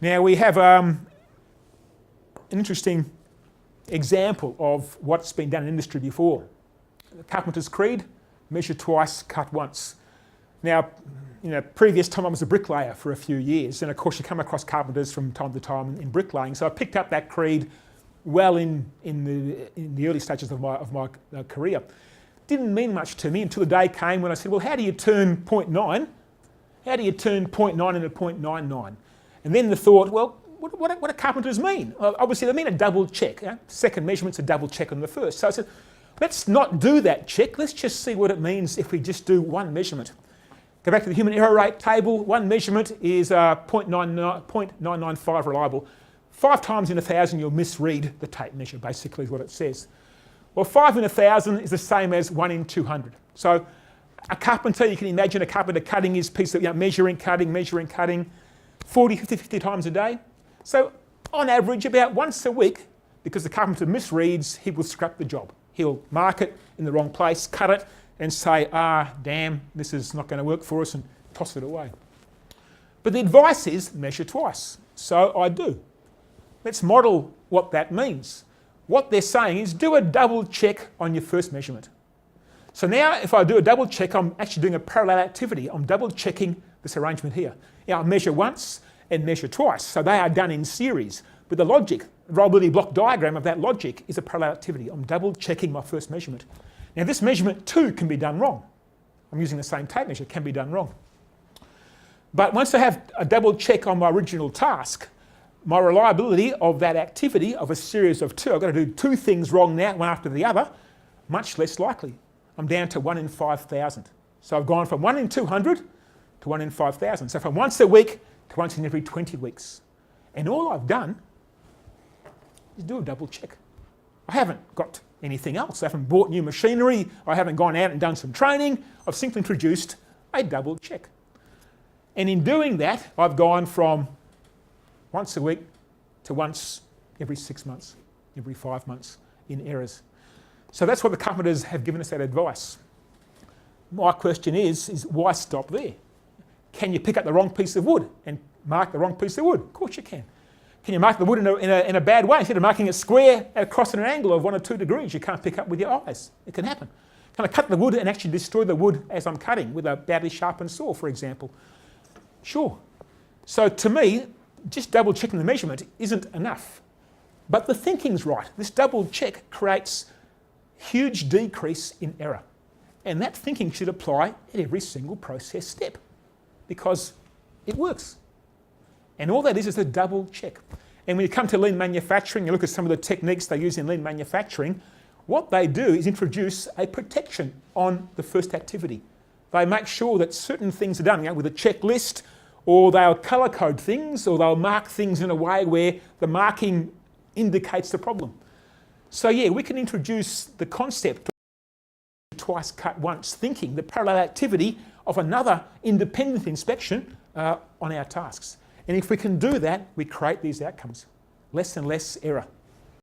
Now we have an interesting example of what's been done in industry before. The Carpenter's Creed, measure twice, cut once. Now, previous time I was a bricklayer for a few years, and of course you come across carpenters from time to time in bricklaying, so I picked up that creed well in the early stages of my career. Didn't mean much to me until the day came when I said, well, how do you turn 0.9? How do you turn 0.9 into 0.99? And then the thought, well, what do carpenters mean? Well, obviously they mean a double check. Second measurement's a double check on the first. So I said, let's not do that check. Let's just see what it means if we just do one measurement. Go back to the human error rate table. One measurement is 0.995 reliable. 5 times in 1,000 you'll misread the tape measure, basically is what it says. Well, 5 in 1,000 is the same as 1 in 200. So a carpenter, you can imagine a carpenter cutting his piece of, measuring, cutting, 40, 50 times a day. So on average, about once a week, because the carpenter misreads, he will scrap the job. He'll mark it in the wrong place, cut it, and say, damn, this is not going to work for us, and toss it away. But the advice is measure twice. So I do. Let's model what that means. What they're saying is do a double check on your first measurement. So now if I do a double check, I'm actually doing a parallel activity. I'm double checking this arrangement here. Now I measure once and measure twice. So they are done in series. But the logic, the reliability block diagram of that logic is a parallel activity. I'm double checking my first measurement. Now this measurement too can be done wrong. I'm using the same tape measure, it can be done wrong. But once I have a double check on my original task, my reliability of that activity of a series of 2, I've got to do 2 things wrong now, one after the other, much less likely. I'm down to 1 in 5,000. So I've gone from 1 in 200 to 1 in 5,000. So from once a week to once in every 20 weeks. And all I've done is do a double check. I haven't got anything else. I haven't bought new machinery. I haven't gone out and done some training. I've simply introduced a double check. And in doing that, I've gone from once a week to once every 6 months, every 5 months in errors. So that's what the carpenters have given us that advice. My question is why stop there? Can you pick up the wrong piece of wood and mark the wrong piece of wood? Of course you can. Can you mark the wood in a bad way? Instead of marking it square across an angle of 1 or 2 degrees, you can't pick up with your eyes. It can happen. Can I cut the wood and actually destroy the wood as I'm cutting with a badly sharpened saw, for example? Sure. So to me, just double checking the measurement isn't enough. But the thinking's right. This double check creates huge decrease in error. And that thinking should apply at every single process step because it works. And all that is a double check. And when you come to lean manufacturing, you look at some of the techniques they use in lean manufacturing, what they do is introduce a protection on the first activity. They make sure that certain things are done with a checklist, or they'll colour code things, or they'll mark things in a way where the marking indicates the problem. So yeah, we can introduce the concept of twice cut once thinking, the parallel activity of another independent inspection on our tasks. And if we can do that, we create these outcomes. Less and less error.